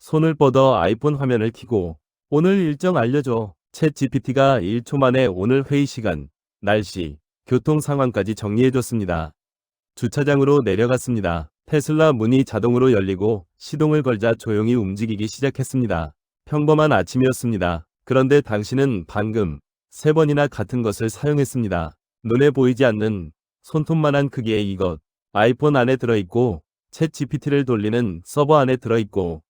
손을 뻗어 아이폰 화면을 켜고 오늘 일정 알려줘. 챗 GPT가 1초 만에 오늘 회의 시간, 날씨, 교통 상황까지 정리해줬습니다. 주차장으로 내려갔습니다. 테슬라 문이 자동으로 열리고 시동을 걸자 조용히 움직이기 시작했습니다. 평범한 아침이었습니다. 그런데 당신은 방금 3번이나 같은 것을 사용했습니다. 눈에 보이지 않는 손톱만한 크기의 이것, 아이폰 안에 들어있고 챗 GPT를 돌리는 서버 안에 들어있고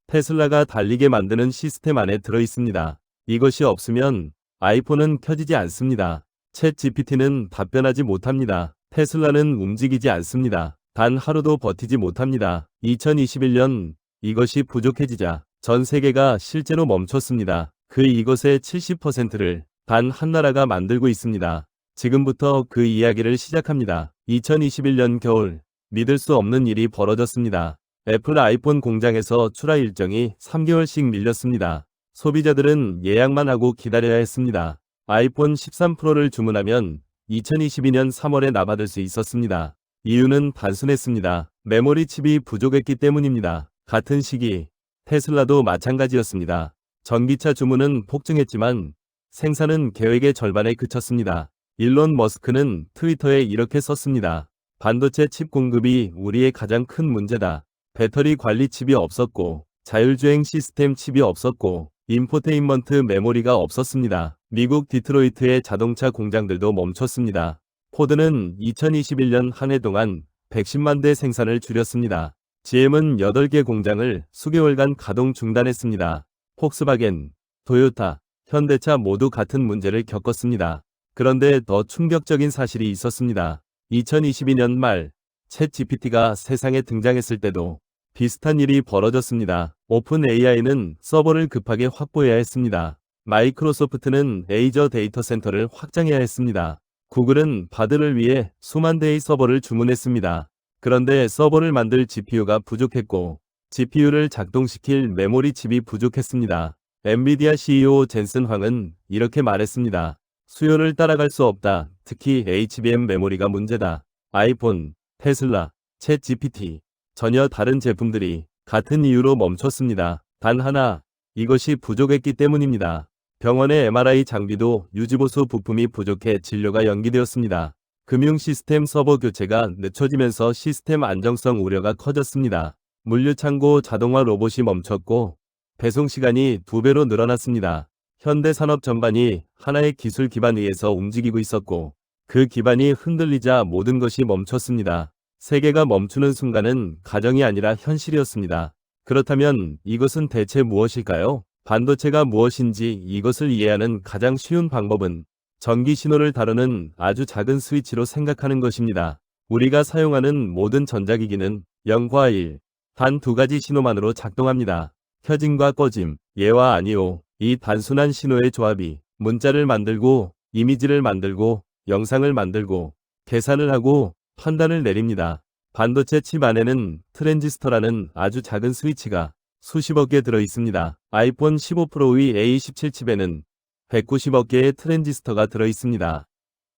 테슬라가 달리게 만드는 시스템 안에 들어있습니다. 이것이 없으면 아이폰은 켜지지 않습니다. 챗 GPT는 답변하지 못합니다. 테슬라는 움직이지 않습니다. 단 하루도 버티지 못합니다. 2021년 이것이 부족해지자 전 세계가 실제로 멈췄습니다. 이것의 70%를 단 한 나라가 만들고 있습니다. 지금부터 그 이야기를 시작합니다. 2021년 겨울 믿을 수 없는 일이 벌어졌습니다. 애플 아이폰 공장에서 출하 일정이 3개월씩 밀렸습니다. 소비자들은 예약만 하고 기다려야 했습니다. 아이폰 13 프로를 주문하면 2022년 3월에 나받을 수 있었습니다. 이유는 단순했습니다. 메모리 칩이 부족했기 때문입니다. 같은 시기 테슬라도 마찬가지였습니다. 전기차 주문은 폭증했지만 생산은 계획의 절반에 그쳤습니다. 일론 머스크는 트위터에 이렇게 썼습니다. 반도체 칩 공급이 우리의 가장 큰 문제다. 배터리 관리 칩이 없었고 자율주행 시스템 칩이 없었고 인포테인먼트 메모리가 없었습니다. 미국 디트로이트의 자동차 공장들도 멈췄습니다. 포드는 2021년 한 해 동안 110만 대 생산을 줄였습니다. GM은 8개 공장을 수개월간 가동 중단했습니다. 폭스바겐, 토요타, 현대차 모두 같은 문제를 겪었습니다. 그런데 더 충격적인 사실이 있었습니다. 2022년 말 챗 GPT가 세상에 등장했을 때도 비슷한 일이 벌어졌습니다. 오픈 AI는 서버를 급하게 확보해야 했습니다. 마이크로소프트는 에이저 데이터 센터를 확장해야 했습니다. 구글은 바드를 위해 수만 대의 서버를 주문했습니다. 그런데 서버를 만들 GPU가 부족했고 GPU를 작동시킬 메모리 칩이 부족했습니다. 엔비디아 CEO 젠슨 황은 이렇게 말했습니다. 수요를 따라갈 수 없다. 특히 HBM 메모리가 문제다. 아이폰, 테슬라, 챗 GPT, 전혀 다른 제품들이 같은 이유로 멈췄습니다. 단 하나, 이것이 부족했기 때문입니다. 병원의 MRI 장비도 유지보수 부품이 부족해 진료가 연기되었습니다. 금융 시스템 서버 교체가 늦춰지면서 시스템 안정성 우려가 커졌습니다. 물류창고 자동화 로봇이 멈췄고 배송 시간이 2배로 늘어났습니다. 현대 산업 전반이 하나의 기술 기반 위에서 움직이고 있었고 그 기반이 흔들리자 모든 것이 멈췄습니다. 세계가 멈추는 순간은 가정이 아니라 현실이었습니다. 그렇다면 이것은 대체 무엇일까요? 반도체가 무엇인지 이것을 이해하는 가장 쉬운 방법은 전기 신호를 다루는 아주 작은 스위치로 생각하는 것입니다. 우리가 사용하는 모든 전자기기는 0과 1, 단 2가지 신호만으로 작동합니다. 켜짐과 꺼짐, 예와 아니오. 이 단순한 신호의 조합이 문자를 만들고 이미지를 만들고 영상을 만들고 계산을 하고 판단을 내립니다. 반도체 칩 안에는 트랜지스터라는 아주 작은 스위치가 수십억 개 들어 있습니다. 아이폰 15 프로의 A17 칩에는 190억 개의 트랜지스터가 들어 있습니다.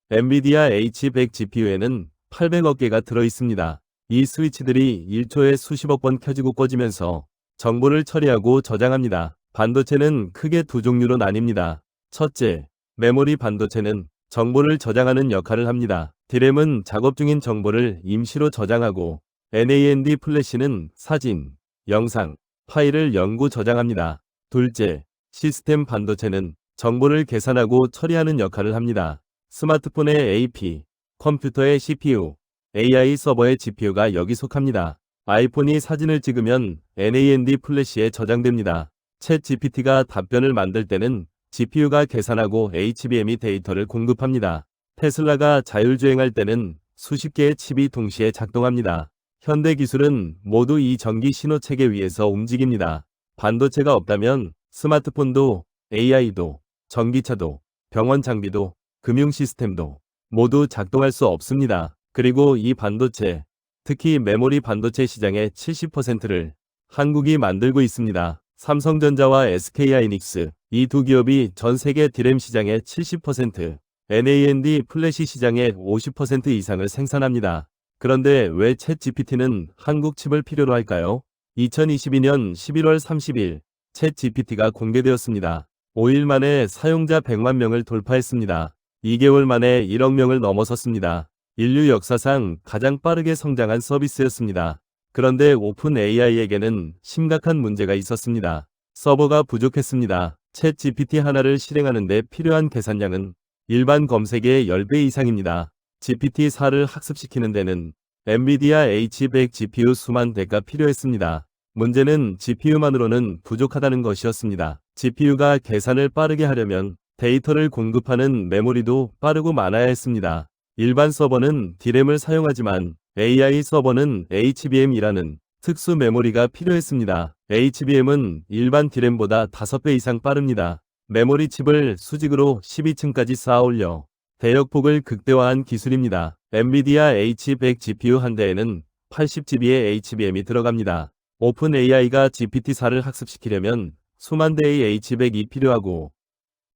엔비디아 H100 GPU에는 800억 개가 들어 있습니다. 이 스위치들이 1초에 수십억 번 켜지고 꺼지면서 정보를 처리하고 저장합니다. 반도체는 크게 두 종류로 나뉩니다. 첫째, 메모리 반도체는 정보를 저장하는 역할을 합니다. D램은 작업 중인 정보를 임시로 저장하고 NAND 플래시는 사진, 영상, 파일을 영구 저장합니다. 둘째, 시스템 반도체는 정보를 계산하고 처리하는 역할을 합니다. 스마트폰의 AP, 컴퓨터의 CPU, AI 서버의 GPU가 여기 속합니다. 아이폰이 사진을 찍으면 NAND 플래시에 저장됩니다. 챗 GPT가 답변을 만들 때는 GPU가 계산하고 HBM이 데이터를 공급합니다. 테슬라가 자율주행할 때는 수십 개의 칩이 동시에 작동합니다. 현대 기술은 모두 이 전기 신호 체계 위에서 움직입니다. 반도체가 없다면 스마트폰도 AI도 전기차도 병원 장비도 금융 시스템도 모두 작동할 수 없습니다. 그리고 이 반도체, 특히 메모리 반도체 시장의 70%를 한국이 만들고 있습니다. 삼성전자와 SK하이닉스, 이 두 기업이 전 세계 D램 시장의 70%, NAND 플래시 시장의 50% 이상을 생산합니다. 그런데 왜 챗 GPT는 한국 칩을 필요로 할까요? 2022년 11월 30일 챗 GPT가 공개되었습니다. 5일 만에 사용자 100만 명을 돌파했습니다. 2개월 만에 1억 명을 넘어섰습니다. 인류 역사상 가장 빠르게 성장한 서비스였습니다. 그런데 오픈 AI에게는 심각한 문제가 있었습니다. 서버가 부족했습니다. 챗 GPT 하나를 실행하는 데 필요한 계산량은 일반 검색의 10배 이상입니다. GPT-4를 학습시키는 데는 엔비디아 H100 GPU 수만 대가 필요했습니다. 문제는 GPU만으로는 부족하다는 것이었습니다. GPU가 계산을 빠르게 하려면 데이터를 공급하는 메모리도 빠르고 많아야 했습니다. 일반 서버는 D램을 사용하지만 AI 서버는 HBM이라는 특수 메모리가 필요했습니다. HBM은 일반 D램보다 5배 이상 빠릅니다. 메모리 칩을 수직으로 12층까지 쌓아 올려 대역폭을 극대화한 기술입니다. 엔비디아 H100 GPU 한 대에는 80GB의 HBM이 들어갑니다. 오픈 AI가 GPT-4를 학습시키려면 수만 대의 H100이 필요하고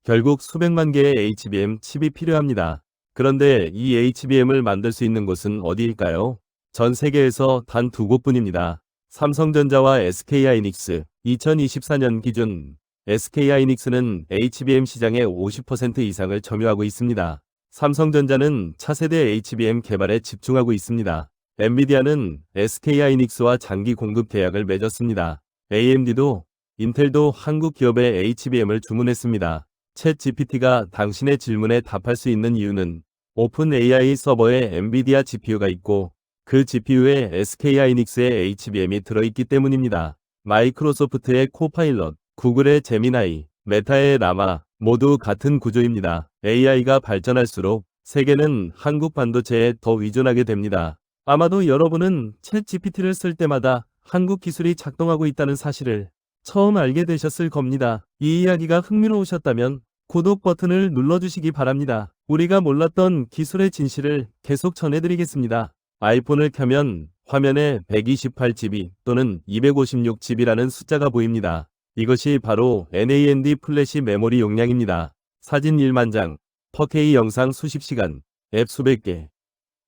결국 수백만 개의 HBM 칩이 필요합니다. 그런데 이 HBM을 만들 수 있는 곳은 어디일까요? 전 세계에서 단 2곳뿐입니다. 삼성전자와 SK하이닉스. 2024년 기준 SK하이닉스는 HBM 시장의 50% 이상을 점유하고 있습니다. 삼성전자는 차세대 HBM 개발에 집중하고 있습니다. 엔비디아는 SK하이닉스와 장기 공급 계약을 맺었습니다. AMD도 인텔도 한국 기업의 HBM을 주문했습니다. 챗 GPT가 당신의 질문에 답할 수 있는 이유는 오픈 AI 서버에 엔비디아 GPU가 있고 그 GPU에 SK하이닉스의 HBM이 들어있기 때문입니다. 마이크로소프트의 코파일럿, 구글의 제미나이, 메타의 라마 모두 같은 구조입니다. AI가 발전할수록 세계는 한국 반도체에 더 의존하게 됩니다. 아마도 여러분은 챗 GPT를 쓸 때마다 한국 기술이 작동하고 있다는 사실을 처음 알게 되셨을 겁니다. 이 이야기가 흥미로우셨다면 구독 버튼을 눌러주시기 바랍니다. 우리가 몰랐던 기술의 진실을 계속 전해드리겠습니다. 아이폰을 켜면 화면에 128GB 또는 256GB라는 숫자가 보입니다. 이것이 바로 NAND 플래시 메모리 용량입니다. 사진 1만 장, 4K 영상 수십 시간, 앱 수백 개.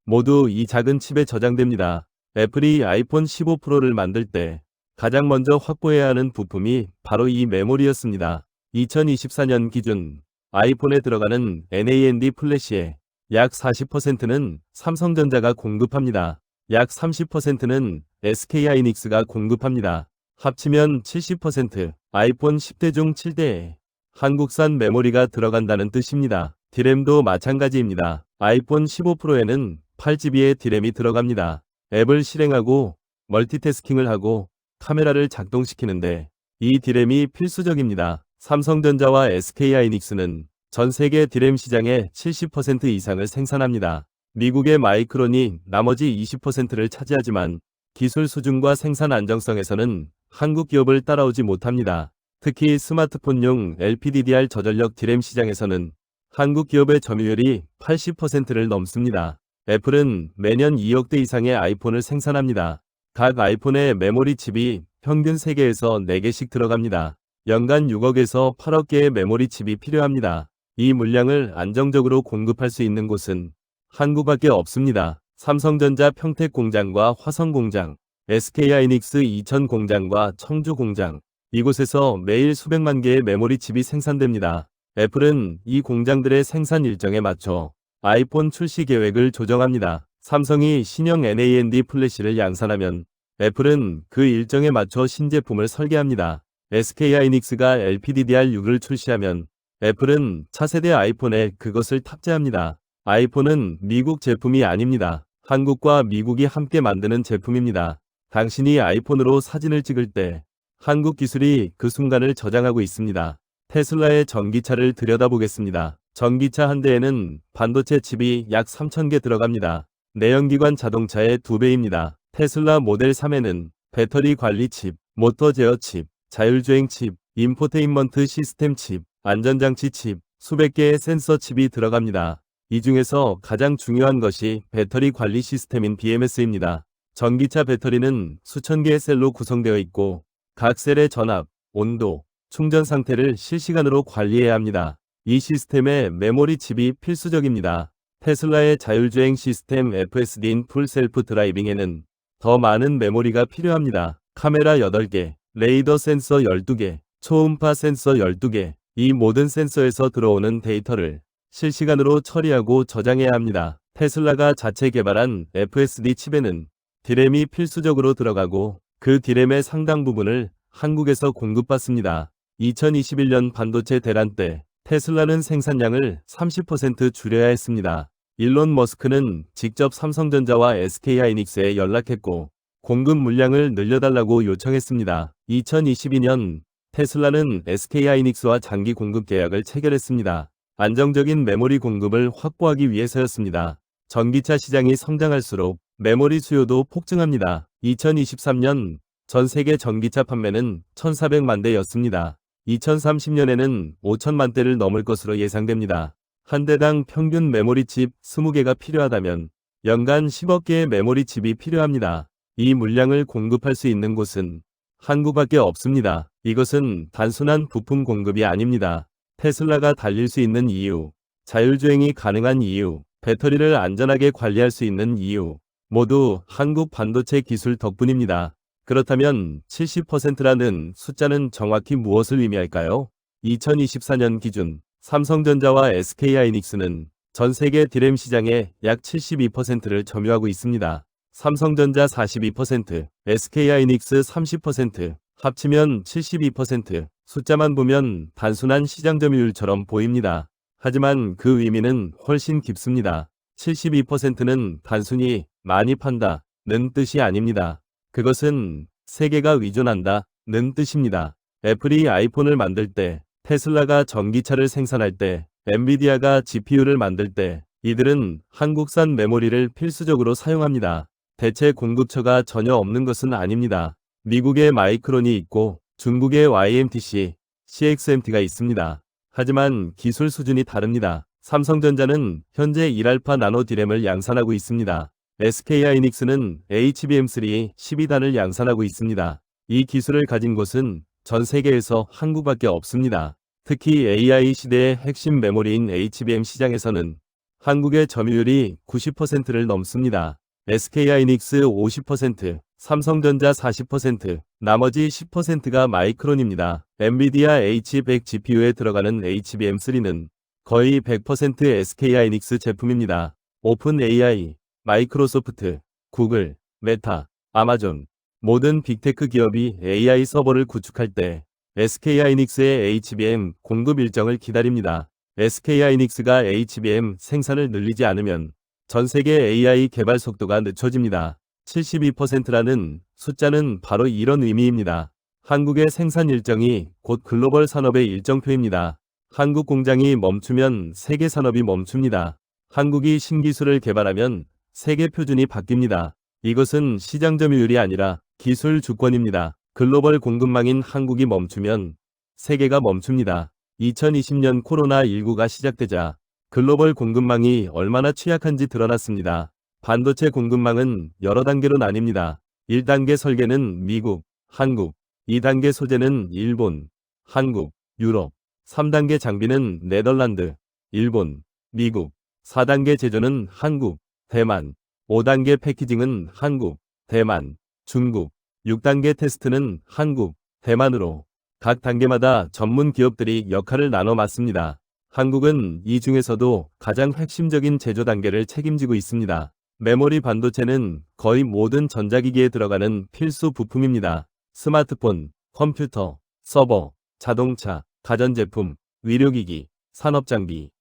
모두 이 작은 칩에 저장됩니다. 애플이 아이폰 15 프로를 만들 때 가장 먼저 확보해야 하는 부품이 바로 이 메모리였습니다. 2024년 기준 아이폰에 들어가는 NAND 플래시의 약 40%는 삼성전자가 공급합니다. 약 30%는 SK하이닉스가 공급합니다. 합치면 70%, 아이폰 10대 중 7대에 한국산 메모리가 들어간다는 뜻입니다. D램도 마찬가지입니다. 아이폰 15 프로에는 8GB의 D램이 들어갑니다. 앱을 실행하고 멀티태스킹을 하고 카메라를 작동시키는데 이 D램이 필수적입니다. 삼성전자와 SK하이닉스는 전 세계 D램 시장의 70% 이상을 생산합니다. 미국의 마이크론이 나머지 20%를 차지하지만 기술 수준과 생산 안정성에서는 한국 기업을 따라오지 못합니다. 특히 스마트폰용 LPDDR 저전력 D램 시장에서는 한국 기업의 점유율이 80%를 넘습니다. 애플은 매년 2억 대 이상의 아이폰을 생산합니다. 각 아이폰의 메모리 칩이 평균 3개에서 4개씩 들어갑니다. 연간 6억에서 8억 개의 메모리 칩이 필요합니다. 이 물량을 안정적으로 공급할 수 있는 곳은 한국밖에 없습니다. 삼성전자 평택 공장과 화성 공장, SK하이닉스 이천 공장과 청주 공장, 이곳에서 매일 수백만 개의 메모리 칩이 생산됩니다. 애플은 이 공장들의 생산 일정에 맞춰 아이폰 출시 계획을 조정합니다. 삼성이 신형 NAND 플래시를 양산하면 애플은 그 일정에 맞춰 신제품을 설계합니다. SK하이닉스가 LPDDR6을 출시하면 애플은 차세대 아이폰에 그것을 탑재합니다. 아이폰은 미국 제품이 아닙니다. 한국과 미국이 함께 만드는 제품입니다. 당신이 아이폰으로 사진을 찍을 때 한국 기술이 그 순간을 저장하고 있습니다. 테슬라의 전기차를 들여다보겠습니다. 전기차 한 대에는 반도체 칩이 약 3,000개 들어갑니다. 내연기관 자동차의 2배입니다. 테슬라 모델 3에는 배터리 관리 칩, 모터 제어 칩, 자율주행 칩, 인포테인먼트 시스템 칩, 안전장치 칩, 수백 개의 센서 칩이 들어갑니다. 이 중에서 가장 중요한 것이 배터리 관리 시스템인 BMS입니다. 전기차 배터리는 수천 개의 셀로 구성되어 있고 각 셀의 전압, 온도, 충전 상태를 실시간으로 관리해야 합니다. 이 시스템에 메모리 칩이 필수적입니다. 테슬라의 자율주행 시스템 FSD인 풀 셀프 드라이빙에는 더 많은 메모리가 필요합니다. 카메라 8개, 레이더 센서 12개, 초음파 센서 12개, 이 모든 센서에서 들어오는 데이터를 실시간으로 처리하고 저장해야 합니다. 테슬라가 자체 개발한 FSD 칩에는 디램이 필수적으로 들어가고 그 디램의 상당 부분을 한국에서 공급받습니다. 2021년 반도체 대란 때 테슬라는 생산량을 30% 줄여야 했습니다. 일론 머스크는 직접 삼성전자와 SK하이닉스에 연락했고 공급 물량을 늘려달라고 요청했습니다. 2022년 테슬라는 SK하이닉스와 장기 공급 계약을 체결했습니다. 안정적인 메모리 공급을 확보하기 위해서였습니다. 전기차 시장이 성장할수록 메모리 수요도 폭증합니다. 2023년 전 세계 전기차 판매는 1,400만 대였습니다. 2030년에는 5천만 대를 넘을 것으로 예상됩니다. 한 대당 평균 메모리 칩 20개가 필요하다면 연간 10억 개의 메모리 칩이 필요합니다. 이 물량을 공급할 수 있는 곳은 한국밖에 없습니다. 이것은 단순한 부품 공급이 아닙니다. 테슬라가 달릴 수 있는 이유, 자율주행이 가능한 이유, 배터리를 안전하게 관리할 수 있는 이유, 모두 한국 반도체 기술 덕분입니다. 그렇다면 70%라는 숫자는 정확히 무엇을 의미할까요? 2024년 기준 삼성전자와 SK하이닉스는 전 세계 디램 시장의 약 72%를 점유하고 있습니다. 삼성전자 42%, SK하이닉스 30%, 합치면 72%, 숫자만 보면 단순한 시장 점유율처럼 보입니다. 하지만 그 의미는 훨씬 깊습니다. 72%는 단순히 많이 판다는 뜻이 아닙니다. 그것은 세계가 의존한다는 뜻입니다. 애플이 아이폰을 만들 때, 테슬라가 전기차를 생산할 때, 엔비디아가 GPU를 만들 때 이들은 한국산 메모리를 필수적으로 사용합니다. 대체 공급처가 전혀 없는 것은 아닙니다. 미국에 마이크론이 있고 중국에 YMTC, CXMT가 있습니다. 하지만 기술 수준이 다릅니다. 삼성전자는 현재 1알파 나노 디램을 양산하고 있습니다. SK하이닉스는 HBM3 12단을 양산하고 있습니다. 이 기술을 가진 곳은 전 세계에서 한국밖에 없습니다. 특히 AI 시대의 핵심 메모리인 HBM 시장에서는 한국의 점유율이 90%를 넘습니다. SK하이닉스 50%, 삼성전자 40%, 나머지 10%가 마이크론입니다. 엔비디아 H100 GPU에 들어가는 HBM3는 거의 100% SK하이닉스 제품입니다. 오픈 AI, 마이크로소프트, 구글, 메타, 아마존, 모든 빅테크 기업이 AI 서버를 구축할 때 SK하이닉스의 HBM 공급 일정을 기다립니다. SK하이닉스가 HBM 생산을 늘리지 않으면 전 세계 AI 개발 속도가 늦춰집니다. 72%라는 숫자는 바로 이런 의미입니다. 한국의 생산 일정이 곧 글로벌 산업의 일정표입니다. 한국 공장이 멈추면 세계 산업이 멈춥니다. 한국이 신기술을 개발하면 세계 표준이 바뀝니다. 이것은 시장 점유율이 아니라 기술 주권입니다. 글로벌 공급망인 한국이 멈추면 세계가 멈춥니다. 2020년 코로나19가 시작되자 글로벌 공급망이 얼마나 취약한지 드러났습니다. 반도체 공급망은 여러 단계로 나뉩니다. 1단계 설계는 미국, 한국, 2단계 소재는 일본, 한국, 유럽, 3단계 장비는 네덜란드, 일본, 미국, 4단계 제조는 한국, 대만, 5단계 패키징은 한국, 대만, 중국, 6단계 테스트는 한국, 대만으로 각 단계마다 전문 기업들이 역할을 나눠 맡습니다. 한국은 이 중에서도 가장 핵심적인 제조 단계를 책임지고 있습니다. 메모리 반도체는 거의 모든 전자기기에 들어가는 필수 부품입니다. 스마트폰, 컴퓨터, 서버, 자동차, 가전제품, 의료기기, 산업장비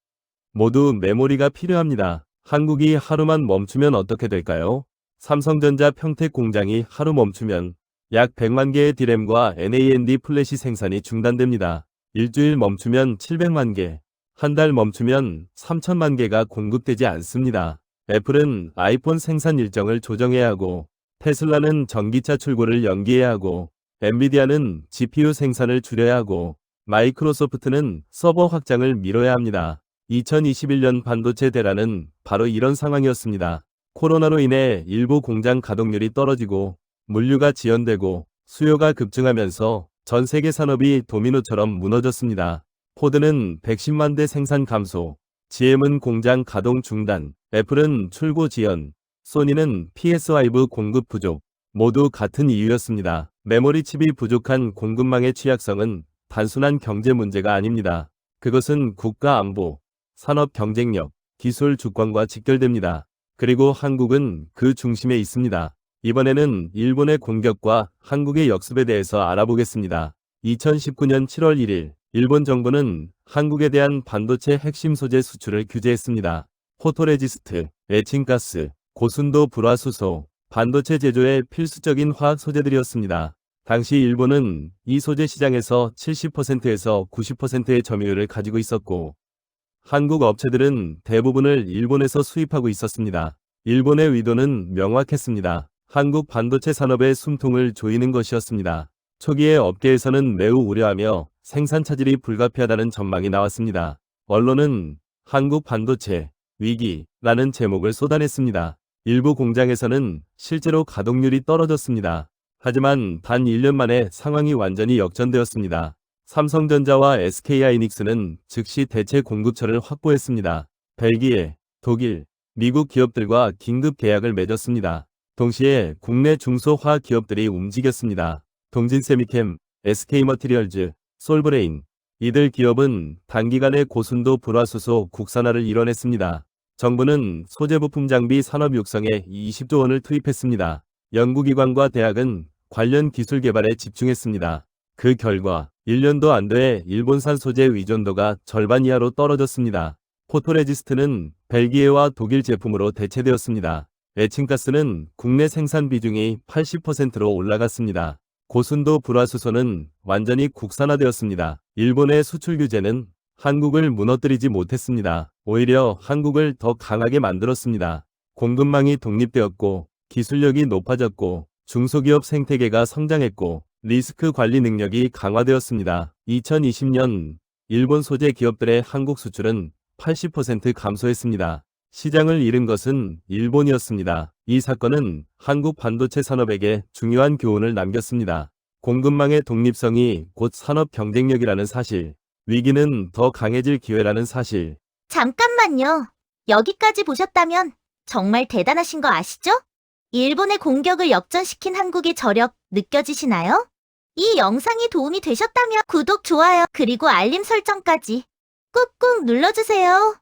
모두 메모리가 필요합니다. 한국이 하루만 멈추면 어떻게 될까요? 삼성전자 평택 공장이 하루 멈추면 약 100만 개의 디램과 NAND 플래시 생산이 중단됩니다. 일주일 멈추면 700만 개, 한 달 멈추면 3천만 개가 공급되지 않습니다. 애플은 아이폰 생산 일정을 조정해야 하고 테슬라는 전기차 출고를 연기해야 하고 엔비디아는 GPU 생산을 줄여야 하고 마이크로소프트는 서버 확장을 미뤄야 합니다. 2021년 반도체 대란은 바로 이런 상황이었습니다. 코로나로 인해 일부 공장 가동률이 떨어지고 물류가 지연되고 수요가 급증하면서 전 세계 산업이 도미노처럼 무너졌습니다. 포드는 110만 대 생산 감소, GM은 공장 가동 중단, 애플은 출고 지연, 소니는 PS5 공급 부족, 모두 같은 이유였습니다. 메모리 칩이 부족한 공급망의 취약성은 단순한 경제 문제가 아닙니다. 그것은 국가 안보, 산업 경쟁력, 기술 주권과 직결됩니다. 그리고 한국은 그 중심에 있습니다. 이번에는 일본의 공격과 한국의 역습에 대해서 알아보겠습니다. 2019년 7월 1일, 일본 정부는 한국에 대한 반도체 핵심 소재 수출을 규제했습니다. 포토레지스트, 에칭가스, 고순도 불화수소, 반도체 제조에 필수적인 화학 소재들이었습니다. 당시 일본은 이 소재 시장에서 70%에서 90%의 점유율을 가지고 있었고, 한국 업체들은 대부분을 일본에서 수입하고 있었습니다. 일본의 의도는 명확했습니다. 한국 반도체 산업의 숨통을 조이는 것이었습니다. 초기에 업계에서는 매우 우려하며 생산 차질이 불가피하다는 전망이 나왔습니다. 언론은 한국 반도체 위기라는 제목을 쏟아냈습니다. 일부 공장에서는 실제로 가동률이 떨어졌습니다. 하지만 단 1년 만에 상황이 완전히 역전되었습니다. 삼성전자와 SK하이닉스는 즉시 대체 공급처를 확보했습니다. 벨기에, 독일, 미국 기업들과 긴급 계약을 맺었습니다. 동시에 국내 중소화학 기업들이 움직였습니다. 동진세미캠, SK머티리얼즈, 솔브레인. 이들 기업은 단기간에 고순도 불화수소 국산화를 이뤄냈습니다. 정부는 소재부품 장비 산업 육성에 20조 원을 투입했습니다. 연구기관과 대학은 관련 기술 개발에 집중했습니다. 그 결과 1년도 안 돼 일본산 소재 의존도가 절반 이하로 떨어졌습니다. 포토레지스트는 벨기에와 독일 제품으로 대체되었습니다. 에칭가스는 국내 생산 비중이 80%로 올라갔습니다. 고순도 불화수소는 완전히 국산화되었습니다. 일본의 수출 규제는 한국을 무너뜨리지 못했습니다. 오히려 한국을 더 강하게 만들었습니다. 공급망이 독립되었고 기술력이 높아졌고 중소기업 생태계가 성장했고 리스크 관리 능력이 강화되었습니다. 2020년 일본 소재 기업들의 한국 수출은 80% 감소했습니다. 시장을 잃은 것은 일본이었습니다. 이 사건은 한국 반도체 산업에게 중요한 교훈을 남겼습니다. 공급망의 독립성이 곧 산업 경쟁력이라는 사실, 위기는 더 강해질 기회라는 사실. 잠깐만요. 여기까지 보셨다면 정말 대단하신 거 아시죠? 일본의 공격을 역전시킨 한국의 저력 느껴지시나요? 이 영상이 도움이 되셨다면 구독, 좋아요, 그리고 알림 설정까지 꾹꾹 눌러주세요.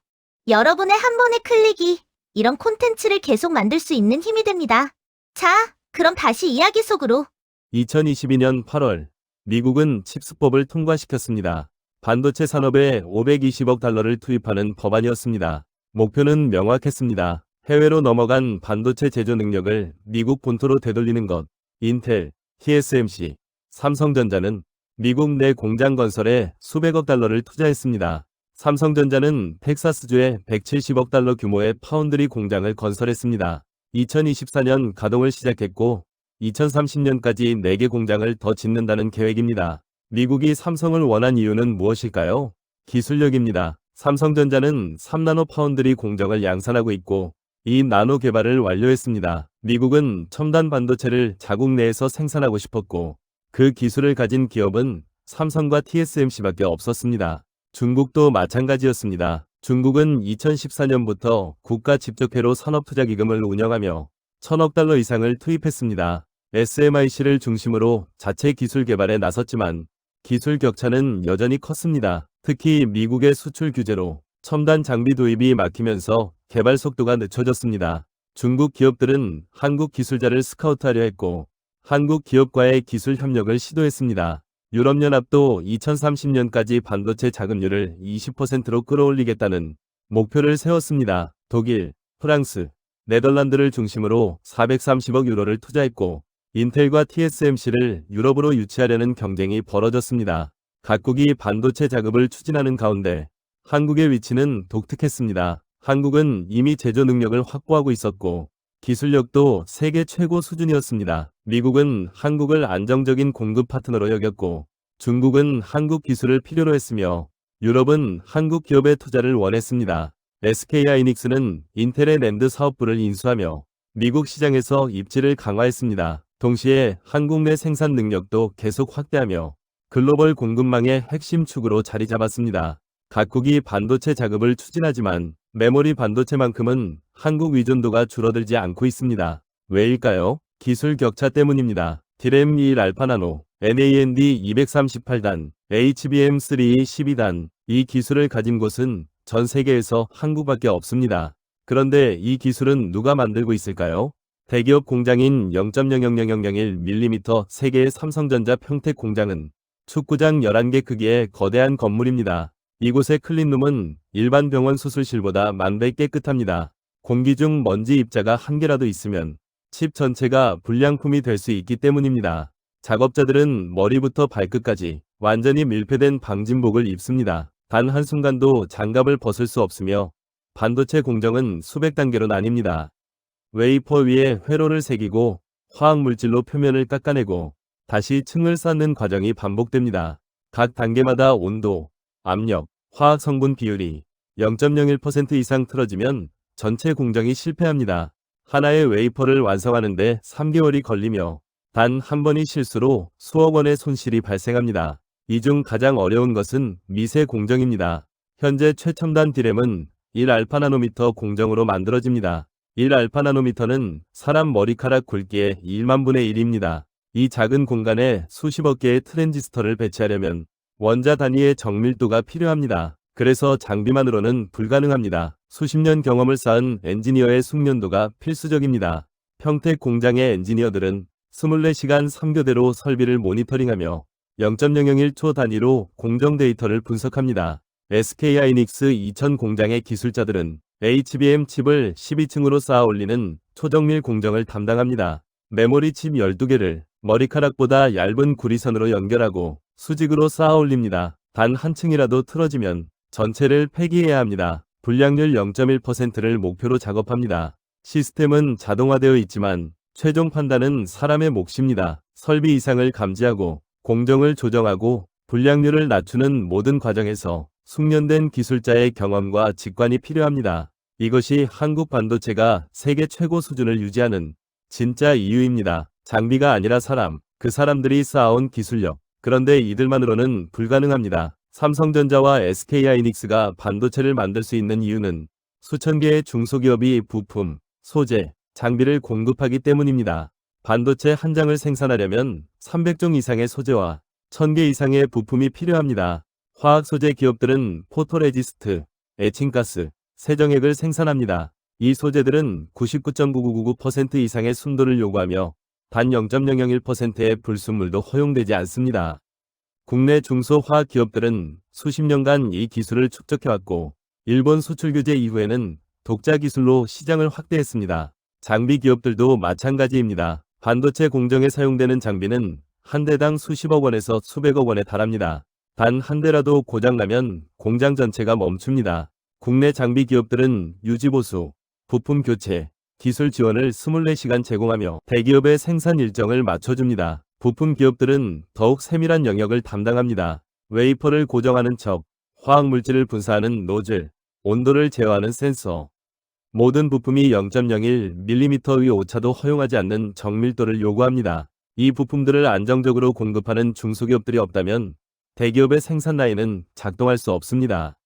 여러분의 한 번의 클릭이 이런 콘텐츠를 계속 만들 수 있는 힘이 됩니다. 자, 그럼 다시 이야기 속으로. 2022년 8월, 미국은 칩스법을 통과시켰습니다. 반도체 산업에 520억 달러를 투입하는 법안이었습니다. 목표는 명확했습니다. 해외로 넘어간 반도체 제조 능력을 미국 본토로 되돌리는 것. 인텔, TSMC, 삼성전자는 미국 내 공장 건설에 수백억 달러를 투자했습니다. 삼성전자는 텍사스주에 170억 달러 규모의 파운드리 공장을 건설했습니다. 2024년 가동을 시작했고 2030년까지 4개 공장을 더 짓는다는 계획입니다. 미국이 삼성을 원한 이유는 무엇일까요? 기술력입니다. 삼성전자는 3나노 파운드리 공정을 양산하고 있고 이 나노 개발을 완료했습니다. 미국은 첨단 반도체를 자국 내에서 생산하고 싶었고 그 기술을 가진 기업은 삼성과 TSMC밖에 없었습니다. 중국도 마찬가지였습니다. 중국은 2014년부터 국가집적회로 산업투자기금을 운영하며 1,000억 달러 이상을 투입했습니다. SMIC를 중심으로 자체 기술 개발에 나섰지만 기술 격차는 여전히 컸습니다. 특히 미국의 수출 규제로 첨단 장비 도입이 막히면서 개발 속도가 늦춰졌습니다. 중국 기업들은 한국 기술자를 스카우트하려 했고 한국 기업과의 기술 협력을 시도했습니다. 유럽연합도 2030년까지 반도체 자금률을 20%로 끌어올리겠다는 목표를 세웠습니다. 독일, 프랑스, 네덜란드를 중심으로 430억 유로를 투자했고 인텔과 TSMC를 유럽으로 유치하려는 경쟁이 벌어졌습니다. 각국이 반도체 자급을 추진하는 가운데 한국의 위치는 독특했습니다. 한국은 이미 제조 능력을 확보하고 있었고 기술력도 세계 최고 수준이었습니다. 미국은 한국을 안정적인 공급 파트너로 여겼고 중국은 한국 기술을 필요로 했으며 유럽은 한국 기업의 투자를 원했습니다. SK하이닉스는 인텔의 랜드 사업부를 인수하며 미국 시장에서 입지를 강화했습니다. 동시에 한국 내 생산 능력도 계속 확대하며 글로벌 공급망의 핵심 축으로 자리 잡았습니다. 각국이 반도체 자급을 추진하지만 메모리 반도체만큼은 한국 의존도가 줄어들지 않고 있습니다. 왜일까요? 기술 격차 때문입니다. 디램 1 알파나노, NAND 238단, HBM3 12단, 이 기술을 가진 곳은 전 세계에서 한국밖에 없습니다. 그런데 이 기술은 누가 만들고 있을까요? 대기업 공장인 0.00001mm 세계의 삼성전자 평택 공장은 축구장 11개 크기의 거대한 건물입니다. 이곳의 클린룸은 일반 병원 수술실보다 만배 깨끗합니다. 공기 중 먼지 입자가 한 개라도 있으면 칩 전체가 불량품이 될 수 있기 때문입니다. 작업자들은 머리부터 발끝까지 완전히 밀폐된 방진복을 입습니다. 단 한순간도 장갑을 벗을 수 없으며 반도체 공정은 수백 단계로 나뉩니다. 웨이퍼 위에 회로를 새기고 화학물질로 표면을 깎아내고 다시 층을 쌓는 과정이 반복됩니다. 각 단계마다 온도, 압력, 화학 성분 비율이 0.01% 이상 틀어지면 전체 공정이 실패합니다. 하나의 웨이퍼를 완성하는데 3개월이 걸리며 단 한 번의 실수로 수억 원의 손실이 발생합니다. 이 중 가장 어려운 것은 미세 공정입니다. 현재 최첨단 디램은 1알파나노미터 공정으로 만들어집니다. 1알파나노미터는 사람 머리카락 굵기의 1만 분의 1입니다. 이 작은 공간에 수십억 개의 트랜지스터를 배치하려면 원자 단위의 정밀도가 필요합니다. 그래서 장비만으로는 불가능합니다. 수십 년 경험을 쌓은 엔지니어의 숙련도가 필수적입니다. 평택 공장의 엔지니어들은 24시간 3교대로 설비를 모니터링하며 0.001초 단위로 공정 데이터를 분석합니다. SK하이닉스 2000 공장의 기술자들은 HBM 칩을 12층으로 쌓아 올리는 초정밀 공정을 담당합니다. 메모리 칩 12개를 머리카락보다 얇은 구리선으로 연결하고 수직으로 쌓아 올립니다. 단 한 층이라도 틀어지면 전체를 폐기해야 합니다. 불량률 0.1%를 목표로 작업합니다. 시스템은 자동화되어 있지만 최종 판단은 사람의 몫입니다. 설비 이상을 감지하고 공정을 조정하고 불량률을 낮추는 모든 과정에서 숙련된 기술자의 경험과 직관이 필요합니다. 이것이 한국 반도체가 세계 최고 수준을 유지하는 진짜 이유입니다. 장비가 아니라 사람, 그 사람들이 쌓아온 기술력. 그런데 이들만으로는 불가능합니다. 삼성전자와 SK하이닉스가 반도체를 만들 수 있는 이유는 수천 개의 중소기업이 부품, 소재, 장비를 공급하기 때문입니다. 반도체 한 장을 생산하려면 300종 이상의 소재와 1000개 이상의 부품이 필요합니다. 화학 소재 기업들은 포토레지스트, 에칭가스, 세정액을 생산합니다. 이 소재들은 99.9999% 이상의 순도를 요구하며 단 0.001%의 불순물도 허용되지 않습니다. 국내 중소화학 기업들은 수십 년간 이 기술을 축적해왔고 일본 수출 규제 이후에는 독자 기술로 시장을 확대했습니다. 장비 기업들도 마찬가지입니다. 반도체 공정에 사용되는 장비는 한 대당 수십억 원에서 수백억 원에 달합니다. 단 한 대라도 고장나면 공장 전체가 멈춥니다. 국내 장비 기업들은 유지보수, 부품 교체, 기술 지원을 24시간 제공하며 대기업의 생산 일정을 맞춰줍니다. 부품 기업들은 더욱 세밀한 영역을 담당합니다. 웨이퍼를 고정하는 척, 화학물질을 분사하는 노즐, 온도를 제어하는 센서. 모든 부품이 0.01mm의 오차도 허용하지 않는 정밀도를 요구합니다. 이 부품들을 안정적으로 공급하는 중소기업들이 없다면 대기업의 생산 라인은 작동할 수 없습니다.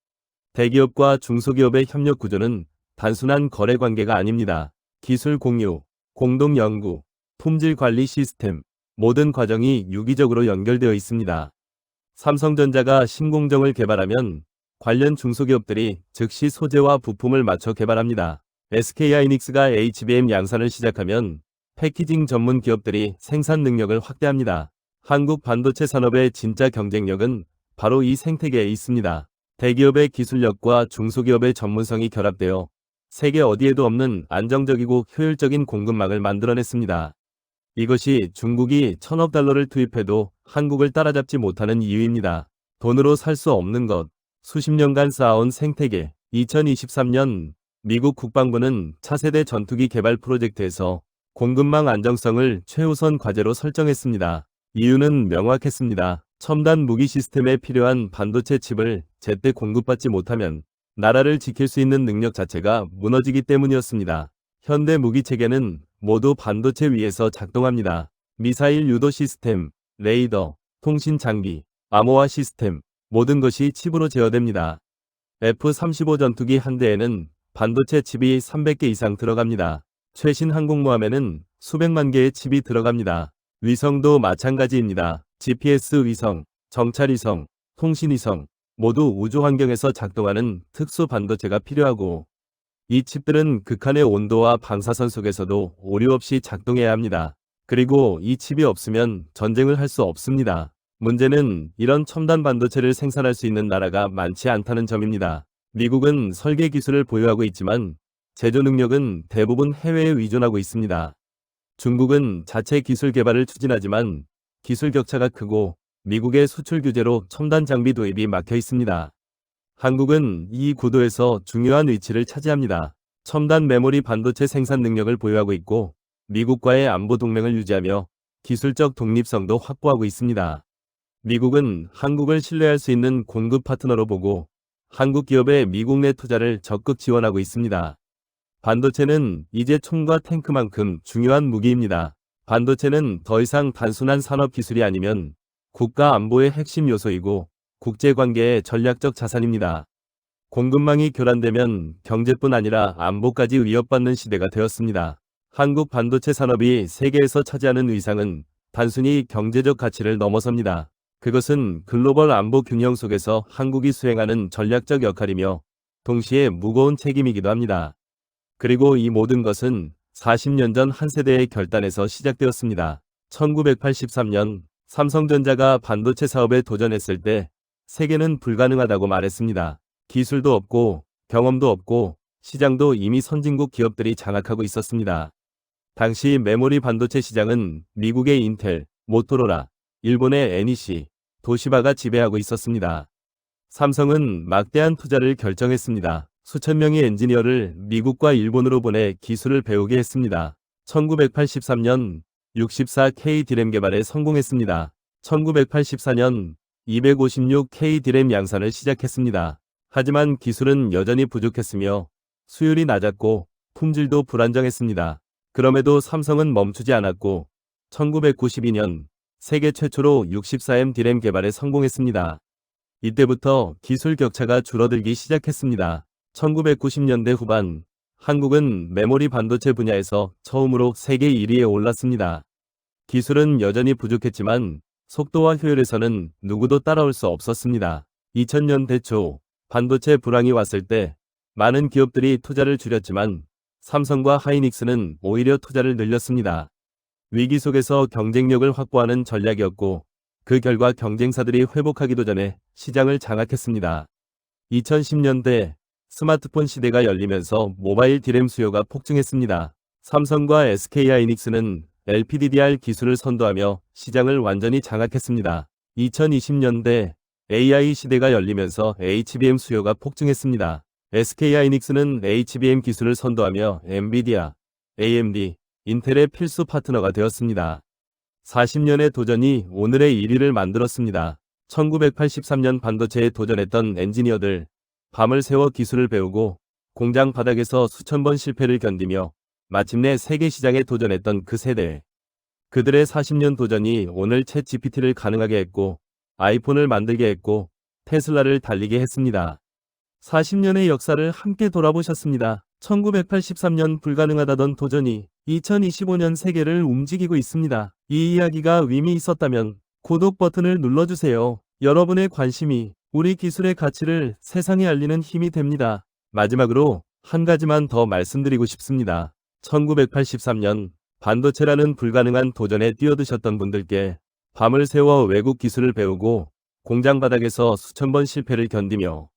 대기업과 중소기업의 협력 구조는 단순한 거래 관계가 아닙니다. 기술 공유, 공동 연구, 품질 관리 시스템, 모든 과정이 유기적으로 연결되어 있습니다. 삼성전자가 신공정을 개발하면 관련 중소기업들이 즉시 소재와 부품을 맞춰 개발합니다. SK하이닉스가 HBM 양산을 시작하면 패키징 전문 기업들이 생산 능력을 확대합니다. 한국 반도체 산업의 진짜 경쟁력은 바로 이 생태계에 있습니다. 대기업의 기술력과 중소기업의 전문성이 결합되어 세계 어디에도 없는 안정적이고 효율적인 공급망을 만들어냈습니다. 이것이 중국이 1000억 달러를 투입해도 한국을 따라잡지 못하는 이유입니다. 돈으로 살 수 없는 것, 수십 년간 쌓아온 생태계. 2023년 미국 국방부는 차세대 전투기 개발 프로젝트에서 공급망 안정성을 최우선 과제로 설정했습니다. 이유는 명확했습니다. 첨단 무기 시스템에 필요한 반도체 칩을 제때 공급받지 못하면 나라를 지킬 수 있는 능력 자체가 무너지기 때문이었습니다. 현대 무기 체계는 모두 반도체 위에서 작동합니다. 미사일 유도 시스템, 레이더, 통신 장비, 암호화 시스템, 모든 것이 칩으로 제어됩니다. F-35 전투기 한 대에는 반도체 칩이 300개 이상 들어갑니다. 최신 항공모함에는 수백만 개의 칩이 들어갑니다. 위성도 마찬가지입니다. GPS 위성, 정찰 위성, 통신 위성 모두 우주 환경에서 작동하는 특수 반도체가 필요하고 이 칩들은 극한의 온도와 방사선 속에서도 오류 없이 작동해야 합니다. 그리고 이 칩이 없으면 전쟁을 할 수 없습니다. 문제는 이런 첨단 반도체를 생산할 수 있는 나라가 많지 않다는 점입니다. 미국은 설계 기술을 보유하고 있지만 제조 능력은 대부분 해외에 의존하고 있습니다. 중국은 자체 기술 개발을 추진하지만 기술 격차가 크고 미국의 수출 규제로 첨단 장비 도입이 막혀 있습니다. 한국은 이 구도에서 중요한 위치를 차지합니다. 첨단 메모리 반도체 생산 능력을 보유하고 있고 미국과의 안보 동맹을 유지하며 기술적 독립성도 확보하고 있습니다. 미국은 한국을 신뢰할 수 있는 공급 파트너로 보고 한국 기업의 미국 내 투자를 적극 지원하고 있습니다. 반도체는 이제 총과 탱크만큼 중요한 무기입니다. 반도체는 더 이상 단순한 산업 기술이 아니면 국가 안보의 핵심 요소이고 국제관계의 전략적 자산입니다. 공급망이 교란되면 경제뿐 아니라 안보까지 위협받는 시대가 되었습니다. 한국 반도체 산업이 세계에서 차지하는 위상은 단순히 경제적 가치를 넘어섭니다. 그것은 글로벌 안보 균형 속에서 한국이 수행하는 전략적 역할이며 동시에 무거운 책임이기도 합니다. 그리고 이 모든 것은 40년 전 한 세대의 결단에서 시작되었습니다. 1983년 삼성전자가 반도체 사업에 도전했을 때 세계는 불가능하다고 말했습니다. 기술도 없고 경험도 없고 시장도 이미 선진국 기업들이 장악하고 있었습니다. 당시 메모리 반도체 시장은 미국의 인텔, 모토로라, 일본의 NEC, 도시바가 지배하고 있었습니다. 삼성은 막대한 투자를 결정했습니다. 수천 명의 엔지니어를 미국과 일본으로 보내 기술을 배우게 했습니다. 1983년 64K 디램 개발에 성공했습니다. 1984년 256K 디램 양산을 시작했습니다. 하지만 기술은 여전히 부족했으며 수율이 낮았고 품질도 불안정했습니다. 그럼에도 삼성은 멈추지 않았고 1992년 세계 최초로 64M 디램 개발에 성공했습니다. 이때부터 기술 격차가 줄어들기 시작했습니다. 1990년대 후반 한국은 메모리 반도체 분야에서 처음으로 세계 1위에 올랐습니다. 기술은 여전히 부족했지만 속도와 효율에서는 누구도 따라올 수 없었습니다. 2000년대 초 반도체 불황이 왔을 때 많은 기업들이 투자를 줄였지만 삼성과 하이닉스는 오히려 투자를 늘렸습니다. 위기 속에서 경쟁력을 확보하는 전략이었고 그 결과 경쟁사들이 회복하기도 전에 시장을 장악했습니다. 2010년대 스마트폰 시대가 열리면서 모바일 디램 수요가 폭증했습니다. 삼성과 SK하이닉스는 LPDDR 기술을 선도하며 시장을 완전히 장악했습니다. 2020년대 AI 시대가 열리면서 HBM 수요가 폭증했습니다. SK하이닉스는 HBM 기술을 선도하며 엔비디아, AMD, 인텔의 필수 파트너가 되었습니다. 40년의 도전이 오늘의 1위를 만들었습니다. 1983년 반도체에 도전했던 엔지니어들, 밤을 새워 기술을 배우고 공장 바닥에서 수천 번 실패를 견디며 마침내 세계 시장에 도전했던 그 세대. 그들의 40년 도전이 오늘 챗 GPT를 가능하게 했고 아이폰을 만들게 했고 테슬라를 달리게 했습니다. 40년의 역사를 함께 돌아보셨습니다. 1983년 불가능하다던 도전이 2025년 세계를 움직이고 있습니다. 이 이야기가 의미 있었다면 구독 버튼을 눌러주세요. 여러분의 관심이 우리 기술의 가치를 세상에 알리는 힘이 됩니다. 마지막으로 한 가지만 더 말씀드리고 싶습니다. 1983년 반도체라는 불가능한 도전에 뛰어드셨던 분들께 밤을 새워 외국 기술을 배우고 공장 바닥에서 수천 번 실패를 견디며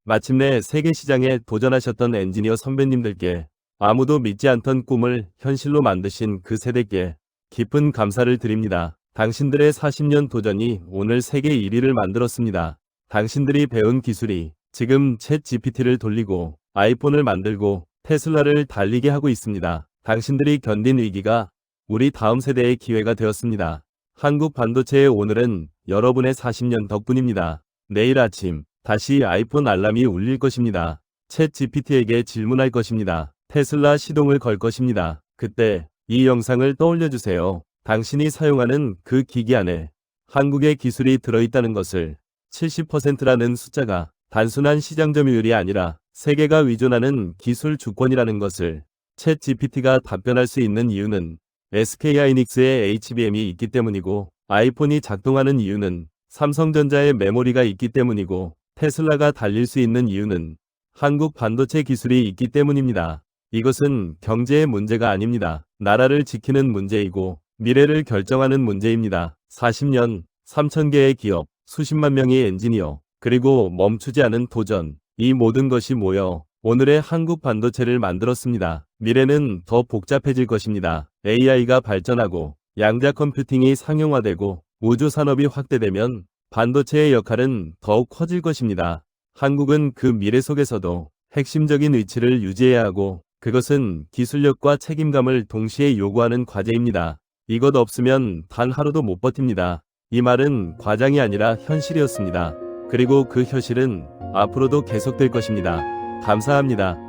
마침내 세계 시장에 도전하셨던 엔지니어 선배님들께 아무도 믿지 않던 꿈을 현실로 만드신 그 세대께 깊은 감사를 드립니다. 당신들의 40년 도전이 오늘 세계 1위를 만들었습니다. 당신들이 배운 기술이 지금 챗 GPT를 돌리고 아이폰을 만들고 테슬라를 달리게 하고 있습니다. 당신들이 견딘 위기가 우리 다음 세대의 기회가 되었습니다. 한국 반도체의 오늘은 여러분의 40년 덕분입니다. 내일 아침 다시 아이폰 알람이 울릴 것입니다. 챗 GPT에게 질문할 것입니다. 테슬라 시동을 걸 것입니다. 그때 이 영상을 떠올려주세요. 당신이 사용하는 그 기기 안에 한국의 기술이 들어있다는 것을 70%라는 숫자가 단순한 시장 점유율이 아니라 세계가 의존하는 기술 주권이라는 것을 챗 GPT가 답변할 수 있는 이유는 SK하이닉스의 HBM이 있기 때문이고, 아이폰이 작동하는 이유는 삼성전자의 메모리가 있기 때문이고, 테슬라가 달릴 수 있는 이유는 한국 반도체 기술이 있기 때문입니다. 이것은 경제의 문제가 아닙니다. 나라를 지키는 문제이고 미래를 결정하는 문제입니다. 40년, 3,000개의 기업, 수십만 명의 엔지니어, 그리고 멈추지 않은 도전, 이 모든 것이 모여 오늘의 한국 반도체를 만들었습니다. 미래는 더 복잡해질 것입니다. AI가 발전하고 양자 컴퓨팅이 상용화되고 우주 산업이 확대되면 반도체의 역할은 더욱 커질 것입니다. 한국은 그 미래 속에서도 핵심적인 위치를 유지해야 하고 그것은 기술력과 책임감을 동시에 요구하는 과제입니다. 이것 없으면 단 하루도 못 버팁니다. 이 말은 과장이 아니라 현실이었습니다. 그리고 그 현실은 앞으로도 계속될 것입니다. 감사합니다.